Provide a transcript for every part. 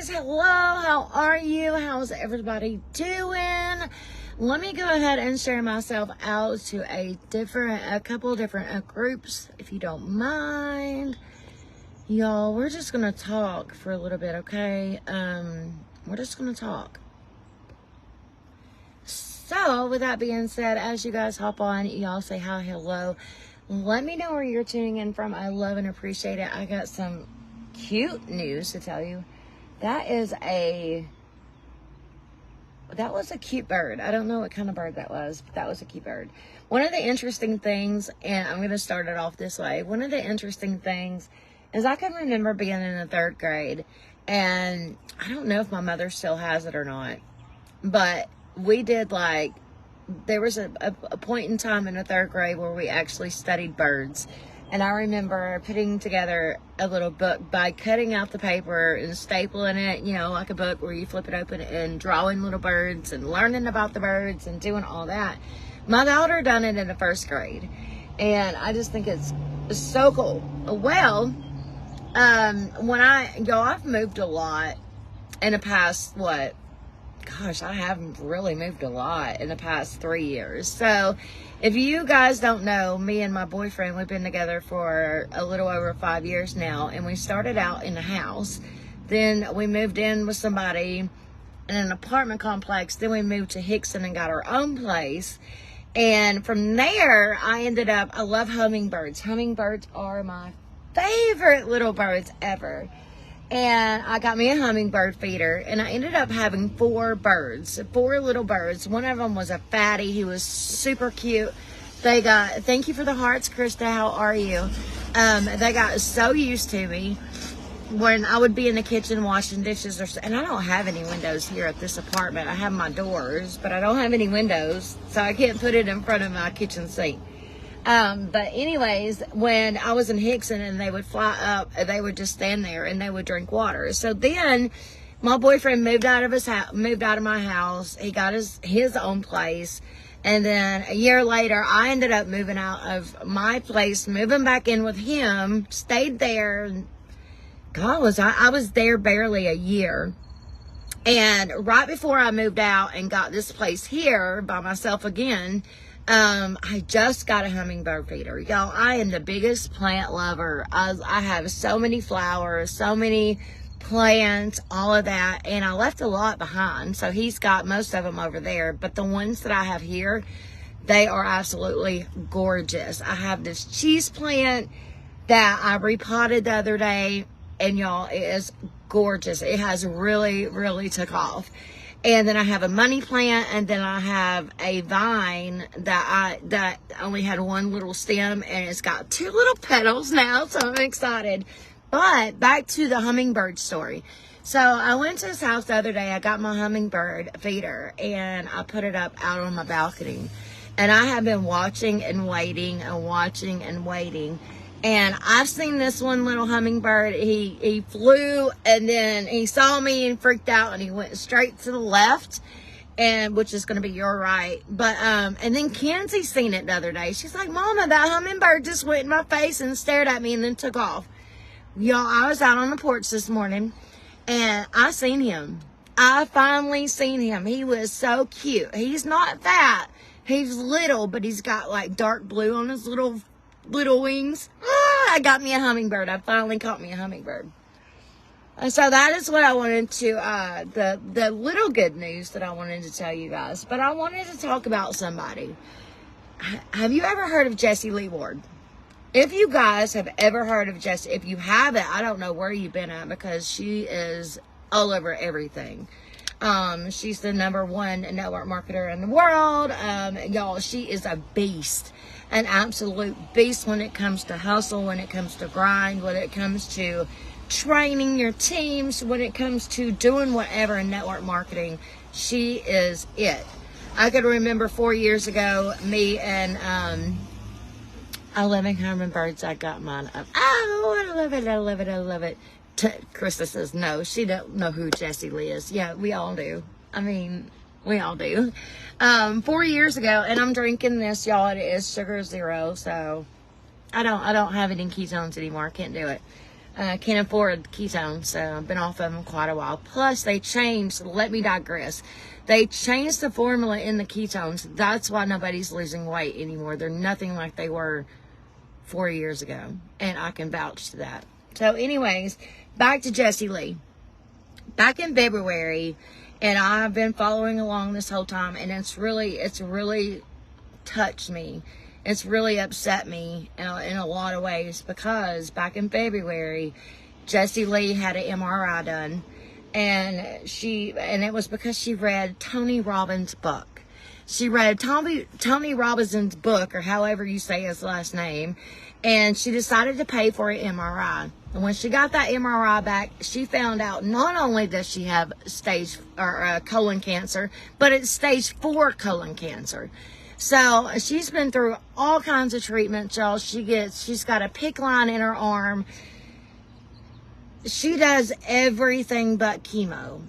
guys, hello, how are you? How's everybody doing? Let me go ahead and share myself out to a couple different groups, if you don't mind. Y'all, we're just gonna talk for a little bit, okay? We're just gonna talk. So, with that being said, as you guys hop on, y'all say hi, hello. Let me know where you're tuning in from. I love and appreciate it. I got some cute news to tell you. That was a cute bird. I don't know what kind of bird that was, but that was a cute bird. One of the interesting things, and I'm going to start it off this way. One of the interesting things is I can remember being in the 3rd grade, and I don't know if my mother still has it or not, but we did there was a point in time in the 3rd grade where we actually studied birds. And I remember putting together a little book by cutting out the paper and stapling it, you know, like a book where you flip it open, and drawing little birds and learning about the birds and doing all that. My daughter done it in the 1st grade. And I just think it's so cool. Well, I've moved a lot in the past, I haven't really moved a lot in the past 3 years. So if you guys don't know, me and my boyfriend, we've been together for a little over 5 years now, and we started out in a house. Then we moved in with somebody in an apartment complex. Then we moved to Hickson and got our own place. And from there, I love hummingbirds. Hummingbirds are my favorite little birds ever. And I got me a hummingbird feeder, and I ended up having 4 little birds. One of them was a fatty. He was super cute. Thank you for the hearts, Krista. How are you? They got so used to me when I would be in the kitchen washing dishes, and I don't have any windows here at this apartment. I have my doors, but I don't have any windows, so I can't put it in front of my kitchen sink. But anyways, when I was in Hickson and they would fly up, they would just stand there and they would drink water. So then my boyfriend moved out of my house. He got his own place. And then a year later, I ended up moving out of my place, moving back in with him, stayed there. I was there barely a year. And right before I moved out and got this place here by myself again, I just got a hummingbird feeder. Y'all, I am the biggest plant lover. I have so many flowers, so many plants, all of that. And I left a lot behind. So he's got most of them over there. But the ones that I have here, they are absolutely gorgeous. I have this cheese plant that I repotted the other day. And y'all, it is gorgeous. It has really, really took off. And then I have a money plant, and then I have a vine that only had one little stem, and it's got 2 little petals now, so I'm excited. But back to the hummingbird story. So I went to his house the other day. I got my hummingbird feeder, and I put it up out on my balcony. And I have been watching and waiting and watching and waiting. And I've seen this one little hummingbird. He flew, and then he saw me and freaked out, and he went straight to the left, and which is going to be your right. But and then Kenzie seen it the other day. She's like, "Mama, that hummingbird just went in my face and stared at me and then took off." Y'all, I was out on the porch this morning, and I seen him. I finally seen him. He was so cute. He's not fat. He's little, but he's got like dark blue on his little wings. I got me a hummingbird. I finally caught me a hummingbird. And so that is what I wanted to, the little good news that I wanted to tell you guys. But I wanted to talk about somebody. Have you ever heard of Jessie Lee Ward? If you guys have ever heard of Jessie, if you haven't, I don't know where you've been at, because she is all over everything. She's the #1 network marketer in the world. Y'all, she is a beast. An absolute beast when it comes to hustle, when it comes to grind, when it comes to training your teams, when it comes to doing whatever in network marketing. She is it. I could remember 4 years ago, me and I love hummingbirds. I got mine up. Oh, I love it. I love it. I love it. Krista says no, she don't know who Jessie Lee is. Yeah, we all do. I mean, we all do. 4 years ago, and I'm drinking this, y'all. It is sugar zero, so I don't have any ketones anymore. I can't do it. can't afford ketones, so I've been off of them quite a while. Plus, they changed, let me digress. They changed the formula in the ketones. That's why nobody's losing weight anymore. They're nothing like they were 4 years ago, and I can vouch to that. So anyways, back to Jessie Lee. Back in February, and I've been following along this whole time, and it's really touched me. It's really upset me in a lot of ways, because back in February, Jessie Lee had an MRI done, and it was because she read Tony Robbins' book. She read Tony Robbins' book, or however you say his last name, and she decided to pay for an MRI. And when she got that MRI back, she found out not only does she have colon cancer, but it's stage 4 colon cancer. So she's been through all kinds of treatments, y'all. She's got a PICC line in her arm. She does everything but chemo.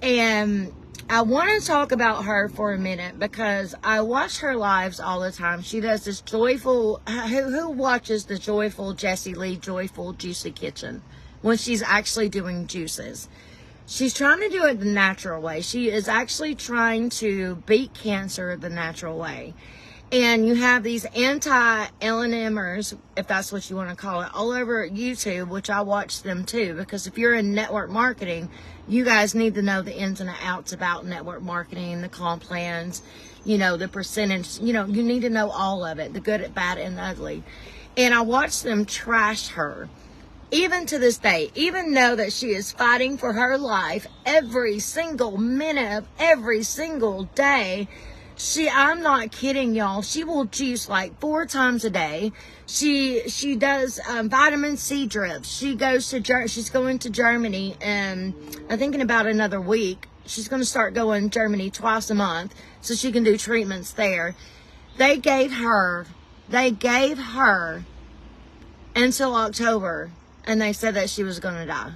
And I want to talk about her for a minute, because I watch her lives all the time. She does this joyful, who watches the joyful Jessie Lee Joyful Juicy Kitchen when she's actually doing juices? She's trying to do it the natural way. She is actually trying to beat cancer the natural way. And you have these anti-LNMers, if that's what you want to call it, all over YouTube, which I watch them too, because if you're in network marketing, you guys need to know the ins and outs about network marketing, the comp plans, you know, the percentage, you know, you need to know all of it, the good, bad, and ugly. And I watch them trash her. Even to this day, even know that she is fighting for her life every single minute of every single day. I'm not kidding, y'all. She will juice like 4 times a day. She does vitamin C drips. She's going to Germany, and I think in about another week, she's going to start going to Germany twice a month so she can do treatments there. They gave her until October, and they said that she was going to die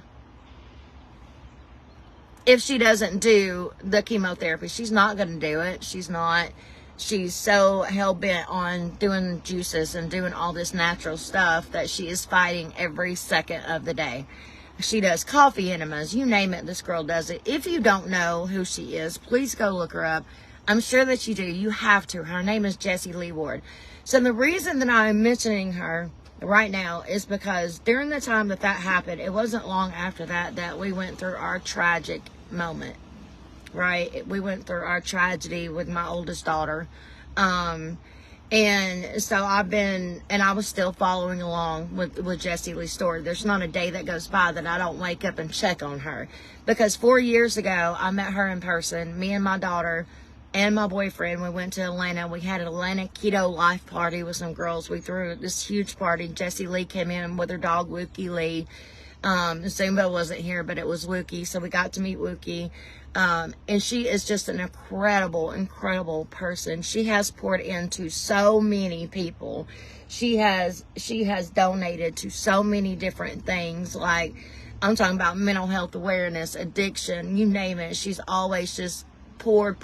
if she doesn't do the chemotherapy. She's not going to do it. She's not. She's so hell-bent on doing juices and doing all this natural stuff that she is fighting every second of the day. She does coffee enemas. You name it, this girl does it. If you don't know who she is, please go look her up. I'm sure that you do. You have to. Her name is Jessie Lee Ward. So the reason that I'm mentioning her right now is because during the time that happened, it wasn't long after that we went through our tragic moment, right? We went through our tragedy with my oldest daughter. And so I was still following along with Jessie Lee's story. There's not a day that goes by that I don't wake up and check on her, because 4 years ago, I met her in person, me and my daughter and my boyfriend. We went to Atlanta. We had an Atlanta Keto Life party with some girls. We threw this huge party. Jessie Lee came in with her dog, Wookie Lee. Zumba wasn't here, but it was Wookie, so we got to meet Wookie. And she is just an incredible person. She has poured into so many people. She has donated to so many different things. Like, I'm talking about mental health awareness, addiction, you name it. She's always just poured.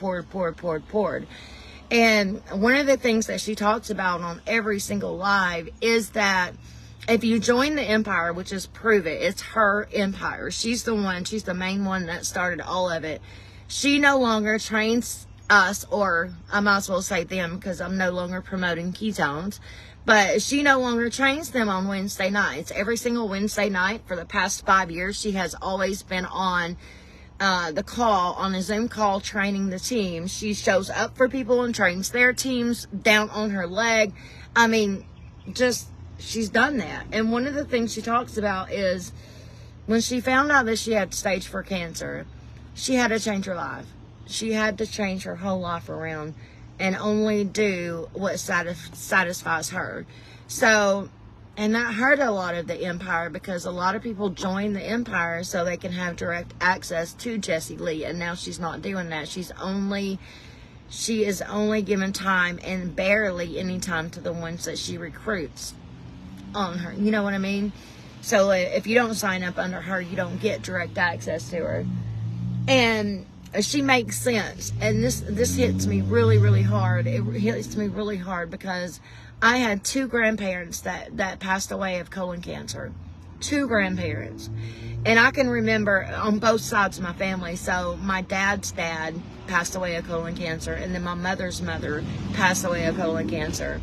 And one of the things that she talks about on every single live is that if you join the empire, which is Prove It, it's her empire. She's the main one that started all of it. She no longer trains us, or I might as well say them, because I'm no longer promoting ketones, but she no longer trains them on Wednesday nights. Every single Wednesday night for the past 5 years, she has always been on the call, on a Zoom call, training the team. She shows up for people and trains their teams down on her leg. I mean, just, she's done that. And one of the things she talks about is when she found out that she had stage 4 cancer, she had to change her life. She had to change her whole life around and only do what satisfies her. So, and that hurt a lot of the empire, because a lot of people join the empire so they can have direct access to Jessie Lee, and now she's not doing that. She is only giving time, and barely any time, to the ones that she recruits on her. You know what I mean? So if you don't sign up under her, you don't get direct access to her. And she makes sense. And this hits me really hard. It hits me really hard because I had 2 grandparents that passed away of colon cancer. two grandparents. And I can remember on both sides of my family. So my dad's dad passed away of colon cancer, and then my mother's mother passed away of colon cancer.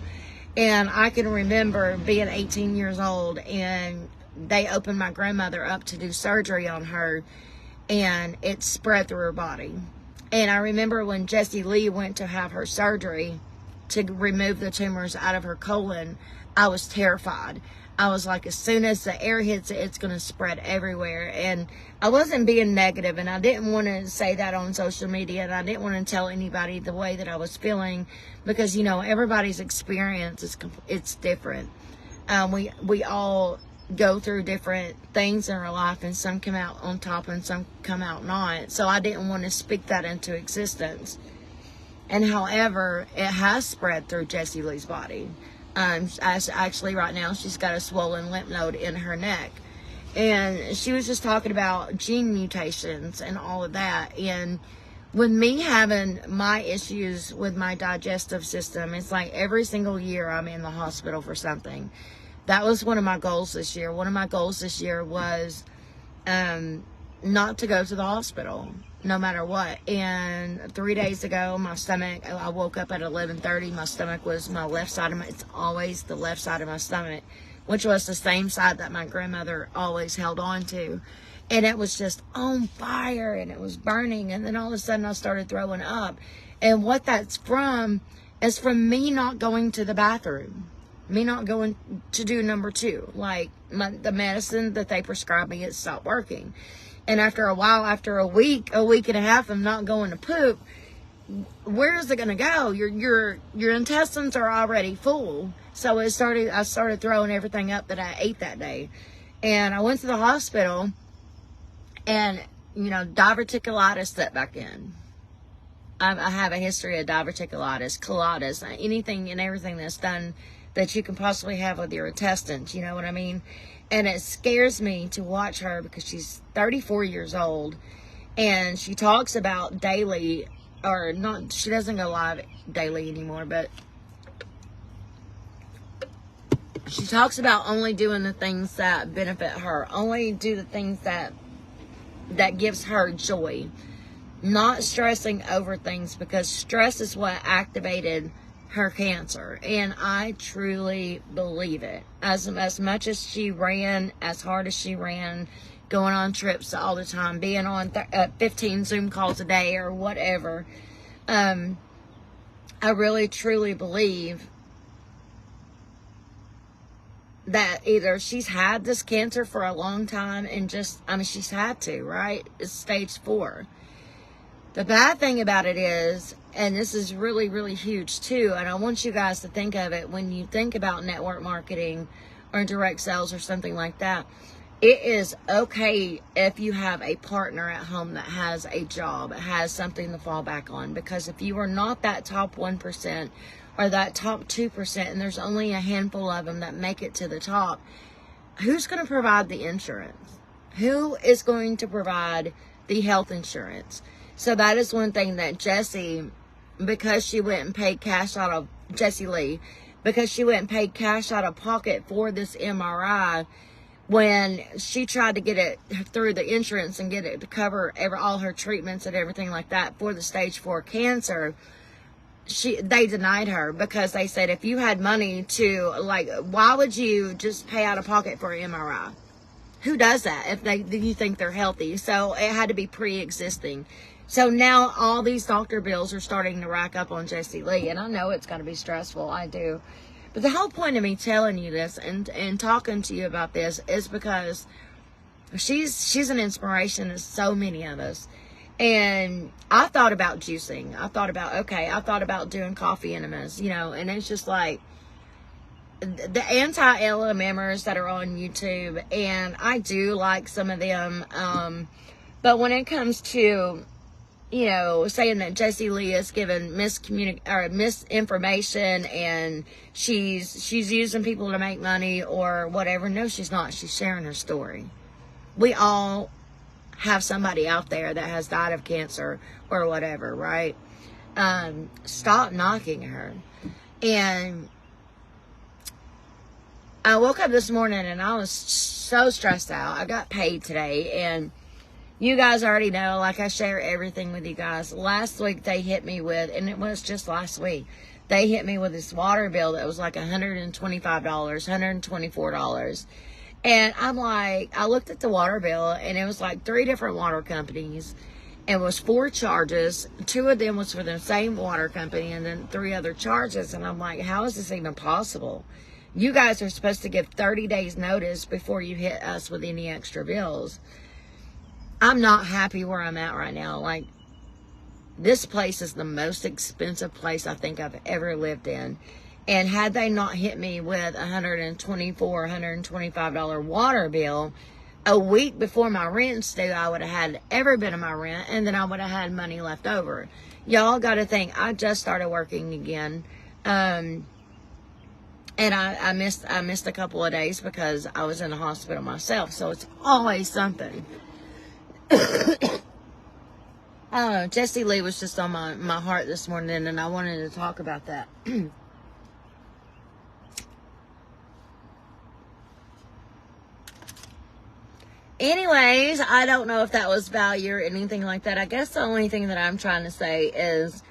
And I can remember being 18 years old, and they opened my grandmother up to do surgery on her, and it spread through her body. And I remember when Jessie Lee went to have her surgery to remove the tumors out of her colon, I was terrified. I was like, as soon as the air hits it, it's going to spread everywhere. And I wasn't being negative, and I didn't want to say that on social media, and I didn't want to tell anybody the way that I was feeling, because, you know, everybody's experience is it's different. We all go through different things in our life, and some come out on top and some come out not. So I didn't want to speak that into existence. And however, it has spread through Jessie Lee's body. Actually right now she's got a swollen lymph node in her neck, and she was just talking about gene mutations and all of that. And with me having my issues with my digestive system, it's like every single year I'm in the hospital for something. That was one of my goals this year. One of my goals this year was not to go to the hospital no matter what. And 3 days ago, my stomach, I woke up at 11:30. My stomach was my left side of my, it's always the left side of my stomach, which was the same side that my grandmother always held on to. And it was just on fire, and it was burning. And then all of a sudden I started throwing up. And what that's from is from me not going to the bathroom. Me not going to do number two. Like the medicine that they prescribed me, it stopped working. And after a while, after a week and a half of not going to poop, where is it going to go? Your intestines are already full. So I started throwing everything up that I ate that day. And I went to the hospital, and, you know, diverticulitis set back in. I have a history of diverticulitis, colitis, anything and everything that's done that you can possibly have with your intestines, you know what I mean? And it scares me to watch her, because she's 34 years old, and she talks about daily, or not, she doesn't go live daily anymore, but she talks about only doing the things that benefit her, only do the things that gives her joy, not stressing over things, because stress is what activated her cancer. And I truly believe it. As much as she ran, as hard as she ran, going on trips all the time, being on 15 Zoom calls a day or whatever, I really truly believe that either she's had this cancer for a long time, and just, I mean, she's had to, right? It's stage 4. The bad thing about it is, and this is really, really huge too, and I want you guys to think of it when you think about network marketing or direct sales or something like that. It is okay if you have a partner at home that has a job, has something to fall back on, because if you are not that top 1% or that top 2%, and there's only a handful of them that make it to the top, who's going to provide the insurance? Who is going to provide the health insurance? So that is one thing that Jessie, because she went and paid cash out of, Jessie Lee, because she went and paid cash out of pocket for this MRI, when she tried to get it through the insurance and get it to cover all her treatments and everything like that for the stage 4 cancer, they denied her, because they said, if you had money to, like, why would you just pay out of pocket for an MRI? Who does that if you think they're healthy? So it had to be pre-existing. So now all these doctor bills are starting to rack up on Jessie Lee, and I know it's going to be stressful. I do. But the whole point of me telling you this and talking to you about this is because she's an inspiration to so many of us. And I thought about juicing. I thought about doing coffee enemas, you know, and it's just like the anti-LMMers that are on YouTube, and I do like some of them. But when it comes to, you know, saying that Jessie Lee is given misinformation and she's using people to make money or whatever. No, she's not. She's sharing her story. We all have somebody out there that has died of cancer or whatever, right? Stop knocking her. And I woke up this morning and I was so stressed out. I got paid today, and you guys already know, like I share everything with you guys. Last week they hit me with, and it was just last week, they hit me with this water bill that was like $125, $124. And I'm like, I looked at the water bill, and it was like 3 different water companies. It was 4 charges. 2 of them was for the same water company, and then 3 other charges. And I'm like, how is this even possible? You guys are supposed to give 30 days notice before you hit us with any extra bills. I'm not happy where I'm at right now. Like, this place is the most expensive place I think I've ever lived in. And had they not hit me with $124, $125 water bill a week before my rent's due, I would have had every bit of my rent, and then I would have had money left over. Y'all got to think, I just started working again. And I missed a couple of days because I was in the hospital myself. So it's always something. I don't know. Jesse Lee was just on my heart this morning, and I wanted to talk about that. Anyways, I don't know if that was value or anything like that. I guess the only thing that I'm trying to say is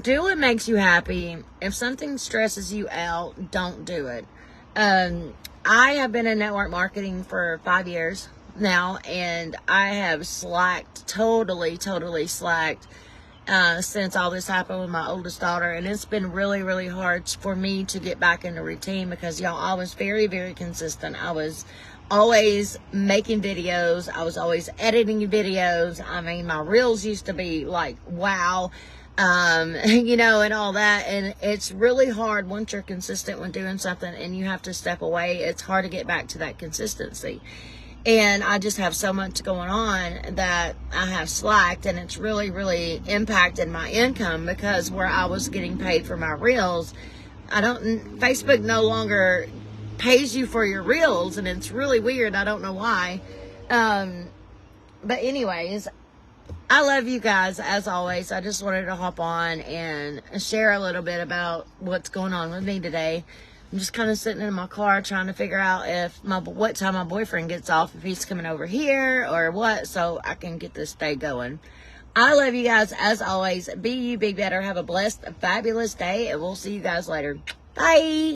do what makes you happy. If something stresses you out, don't do it. I have been in network marketing for 5 years now, and I have slacked, totally slacked since all this happened with my oldest daughter. And it's been really, really hard for me to get back into routine because, y'all, I was very, very consistent. I was always making videos. I was always editing videos. I mean, my reels used to be like, wow, you know, and all that. And it's really hard once you're consistent when doing something and you have to step away. It's hard to get back to that consistency. And I just have so much going on that I have slacked, and it's really, really impacted my income because where I was getting paid for my reels, Facebook no longer pays you for your reels, and it's really weird. I don't know why. But anyways, I love you guys as always. I just wanted to hop on and share a little bit about what's going on with me today. I'm just kind of sitting in my car trying to figure out what time my boyfriend gets off, if he's coming over here or what, so I can get this day going. I love you guys as always. Be you, be better. Have a blessed, fabulous day, and we'll see you guys later. Bye.